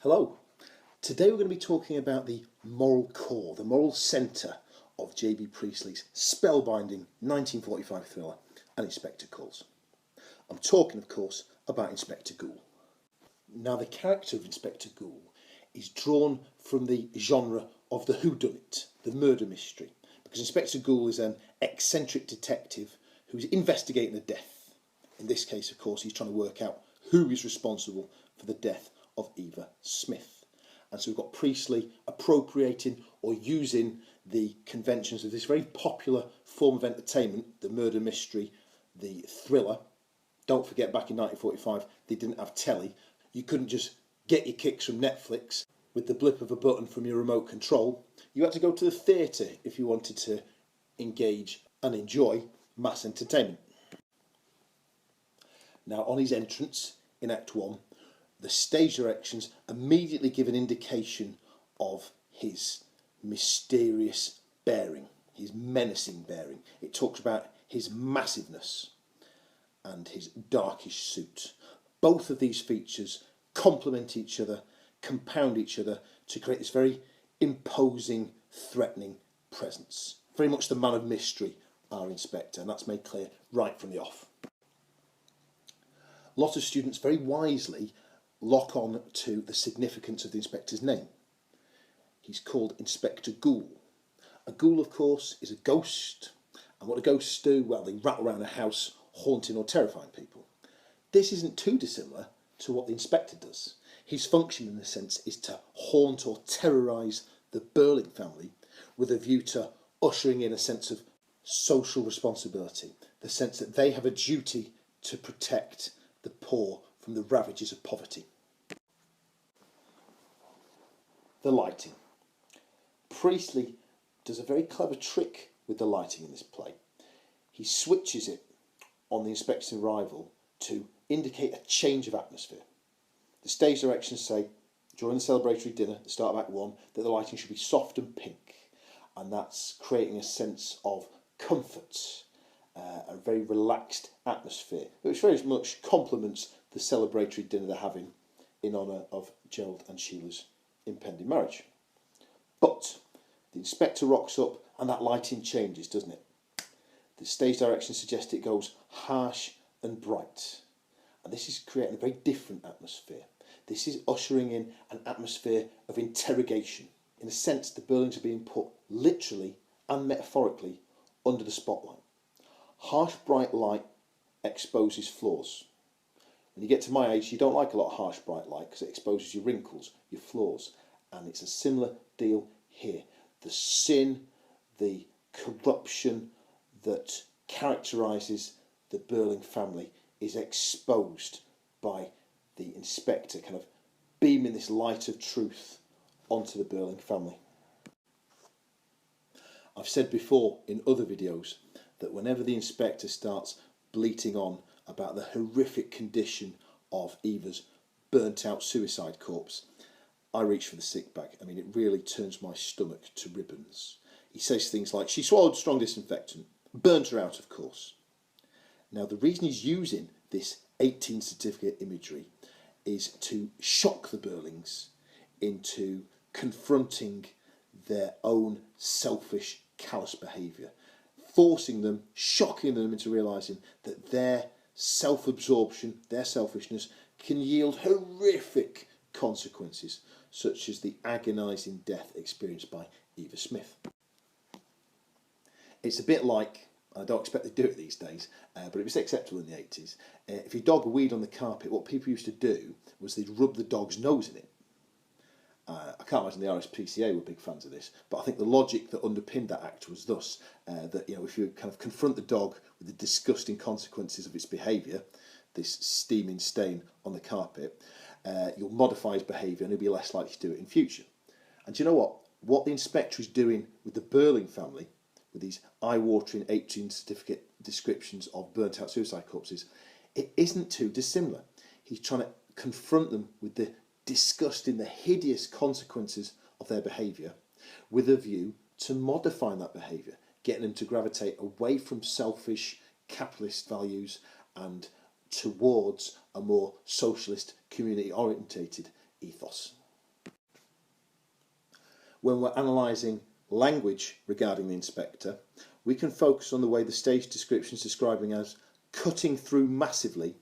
Hello. Today we're going to be talking about the moral core, the moral centre of J.B. Priestley's spellbinding 1945 thriller, An Inspector Calls. I'm talking, of course, about Inspector Goole. Now, the character of Inspector Goole is drawn from the genre of the whodunit, the murder mystery, because Inspector Goole is an eccentric detective who's investigating a death. In this case, of course, he's trying to work out who is responsible for the death of Eva Smith. And so we've got Priestley appropriating or using the conventions of this very popular form of entertainment, the murder mystery, the thriller. Don't forget, back in 1945, they didn't have telly. You couldn't just get your kicks from Netflix with the blip of a button from your remote control. You had to go to the theatre if you wanted to engage and enjoy mass entertainment. Now, on his entrance in Act 1, the stage directions immediately give an indication of his mysterious bearing, his menacing bearing. It talks about his massiveness and his darkish suit. Both of these features complement each other, compound each other to create this very imposing, threatening presence. Very much the man of mystery, our inspector, and that's made clear right from the off. A lot of students very wisely lock on to the significance of the inspector's name. He's called Inspector Goole. A ghoul, of course, is a ghost, and what do ghosts do? Well, they rattle around a house haunting or terrifying people. This isn't too dissimilar to what the inspector does. His function, in a sense, is to haunt or terrorise the Burling family with a view to ushering in a sense of social responsibility, the sense that they have a duty to protect the poor from the ravages of poverty. The lighting. Priestley does a very clever trick with the lighting in this play. He switches it on the inspector's arrival to indicate a change of atmosphere. The stage directions say, during the celebratory dinner at the start of Act 1, that the lighting should be soft and pink, and that's creating a sense of comfort, a very relaxed atmosphere, which very much complements the celebratory dinner they're having in honour of Gerald and Sheila's impending marriage. But the inspector rocks up and that lighting changes, doesn't it? The stage directions suggest it goes harsh and bright. And this is creating a very different atmosphere. This is ushering in an atmosphere of interrogation. In a sense, the Burlings are being put literally and metaphorically under the spotlight. Harsh, bright light exposes flaws. When you get to my age, you don't like a lot of harsh, bright light because it exposes your wrinkles, your flaws. And it's a similar deal here. The sin, the corruption that characterises the Burling family is exposed by the inspector kind of beaming this light of truth onto the Burling family. I've said before in other videos that whenever the inspector starts bleating on about the horrific condition of Eva's burnt out suicide corpse, I reach for the sick bag. I mean, it really turns my stomach to ribbons. He says things like, she swallowed strong disinfectant, burnt her out, of course. Now, the reason he's using this 18 certificate imagery is to shock the Burlings into confronting their own selfish, callous behaviour, forcing them, shocking them into realising that their self-absorption, their selfishness, can yield horrific consequences, such as the agonising death experienced by Eva Smith. It's a bit like, I don't expect they do it these days, but it was acceptable in the 80s. If your dog weed on the carpet, what people used to do was they'd rub the dog's nose in it. I can't imagine the RSPCA were big fans of this, but I think the logic that underpinned that act was thus, that if you kind of confront the dog with the disgusting consequences of its behaviour, this steaming stain on the carpet, you'll modify his behaviour and he'll be less likely to do it in future. And do you know what? What the inspector is doing with the Burling family, with these eye-watering 18 certificate descriptions of burnt-out suicide corpses, it isn't too dissimilar. He's trying to confront them with the disgusting, the hideous consequences of their behaviour, with a view to modifying that behaviour, getting them to gravitate away from selfish capitalist values and towards a more socialist, community-orientated ethos. When we're analysing language regarding the inspector, we can focus on the way the stage description is describing as cutting through massively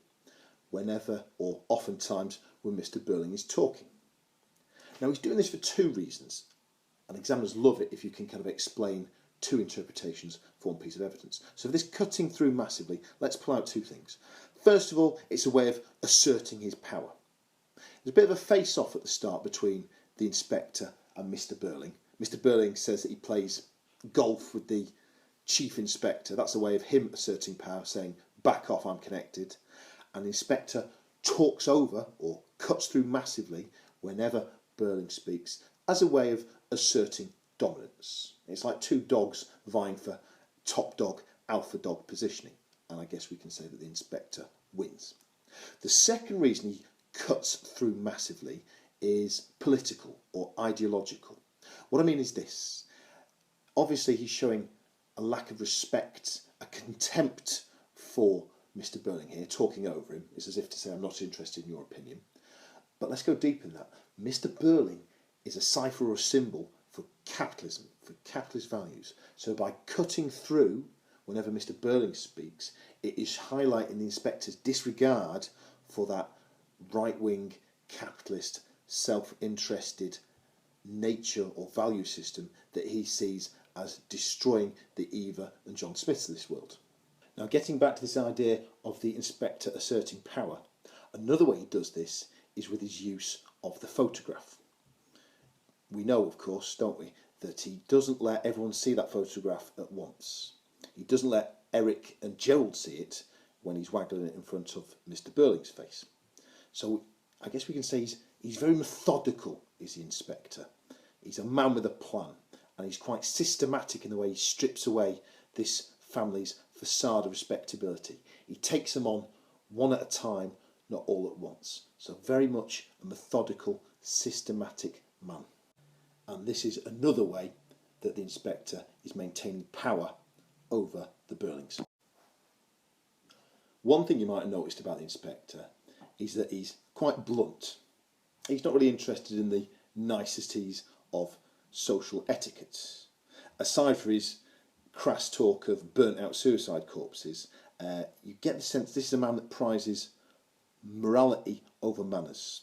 whenever or oftentimes when Mr. Burling is talking. Now he's doing this for two reasons, and examiners love it if you can kind of explain two interpretations for one piece of evidence. So for this cutting through massively, let's pull out two things. First of all, it's a way of asserting his power. There's a bit of a face-off at the start between the inspector and Mr. Burling. Mr. Burling says that he plays golf with the chief inspector. That's a way of him asserting power, saying, back off, I'm connected. And the inspector talks over or cuts through massively whenever Burling speaks as a way of asserting dominance. It's like two dogs vying for top dog, alpha dog positioning. And I guess we can say that the inspector wins. The second reason he cuts through massively is political or ideological. What I mean is this. Obviously he's showing a lack of respect, a contempt for Mr. Burling here, talking over him. It's as if to say, I'm not interested in your opinion. But let's go deep in that. Mr. Burling is a cipher or a symbol for capitalism, for capitalist values. So by cutting through whenever Mr. Burling speaks, it is highlighting the inspector's disregard for that right-wing, capitalist, self-interested nature or value system that he sees as destroying the Eva and John Smiths of this world. Now, getting back to this idea of the inspector asserting power, another way he does this is with his use of the photograph. We know, of course, don't we, that he doesn't let everyone see that photograph at once. He doesn't let Eric and Gerald see it when he's waggling it in front of Mr. Burling's face. So I guess we can say he's very methodical, is the inspector. He's a man with a plan, and he's quite systematic in the way he strips away this family's facade of respectability. He takes them on one at a time, not all at once. So very much a methodical, systematic man. And this is another way that the inspector is maintaining power over the Burlings. One thing you might have noticed about the inspector is that he's quite blunt. He's not really interested in the niceties of social etiquette. Aside from his crass talk of burnt out suicide corpses, you get the sense this is a man that prizes morality over manners.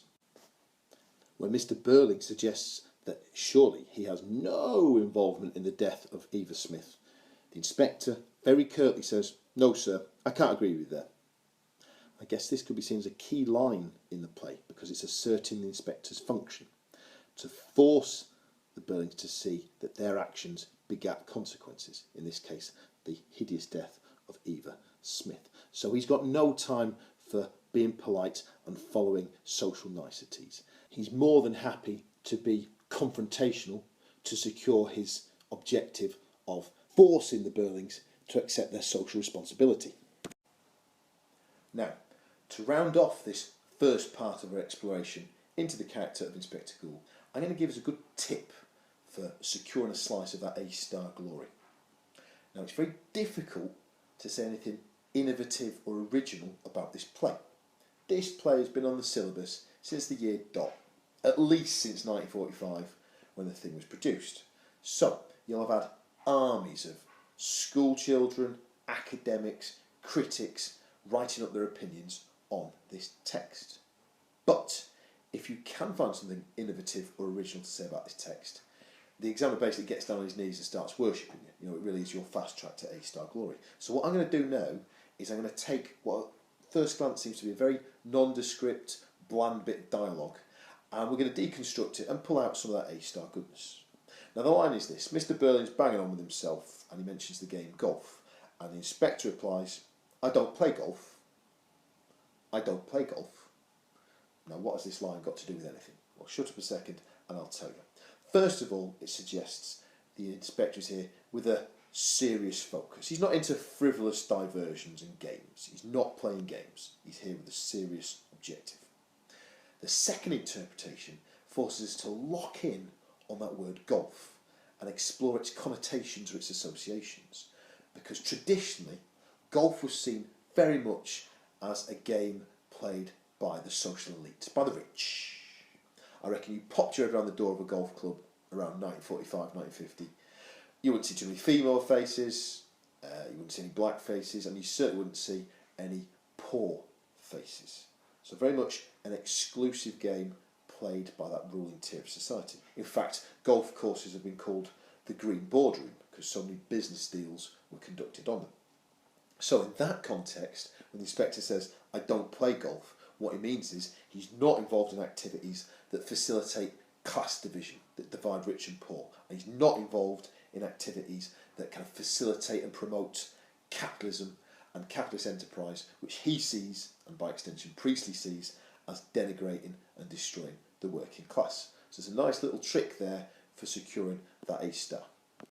When Mr. Burling suggests that surely he has no involvement in the death of Eva Smith, the inspector very curtly says, "No, sir, I can't agree with you there." I guess this could be seen as a key line in the play because it's asserting the inspector's function to force the Burlings to see that their actions begat consequences, in this case the hideous death of Eva Smith. So he's got no time for being polite and following social niceties. He's more than happy to be confrontational to secure his objective of forcing the Burlings to accept their social responsibility. Now, to round off this first part of our exploration into the character of Inspector Goole, I'm going to give us a good tip for securing a slice of that A-star glory. Now, it's very difficult to say anything innovative or original about this play. This play has been on the syllabus since the year dot, at least since 1945 when the thing was produced. So, you'll have had armies of school children, academics, critics writing up their opinions on this text. But if you can find something innovative or original to say about this text, the examiner basically gets down on his knees and starts worshipping you. You know, it really is your fast track to A-star glory. So what I'm going to do now is I'm going to take what at first glance seems to be a very nondescript, bland bit of dialogue, and we're going to deconstruct it and pull out some of that A-star goodness. Now the line is this: Mr. Burling's banging on with himself and he mentions the game golf, and the inspector replies, "I don't play golf. I don't play golf." Now what has this line got to do with anything? Well, shut up a second and I'll tell you. First of all, it suggests the inspector is here with a serious focus. He's not into frivolous diversions and games. He's not playing games. He's here with a serious objective. The second interpretation forces us to lock in on that word golf and explore its connotations or its associations, because traditionally golf was seen very much as a game played by the social elite, by the rich. I reckon you popped your head around the door of a golf club around 1945, 1950, you wouldn't see too many female faces, you wouldn't see any black faces, and you certainly wouldn't see any poor faces. So very much an exclusive game played by that ruling tier of society. In fact, golf courses have been called the Green Boardroom because so many business deals were conducted on them. So in that context, when the inspector says, I don't play golf, what he means is he's not involved in activities that facilitate class division, that divide rich and poor. And he's not involved in activities that kind of facilitate and promote capitalism and capitalist enterprise, which he sees, and by extension Priestley sees, as denigrating and destroying the working class. So there's a nice little trick there for securing that A star.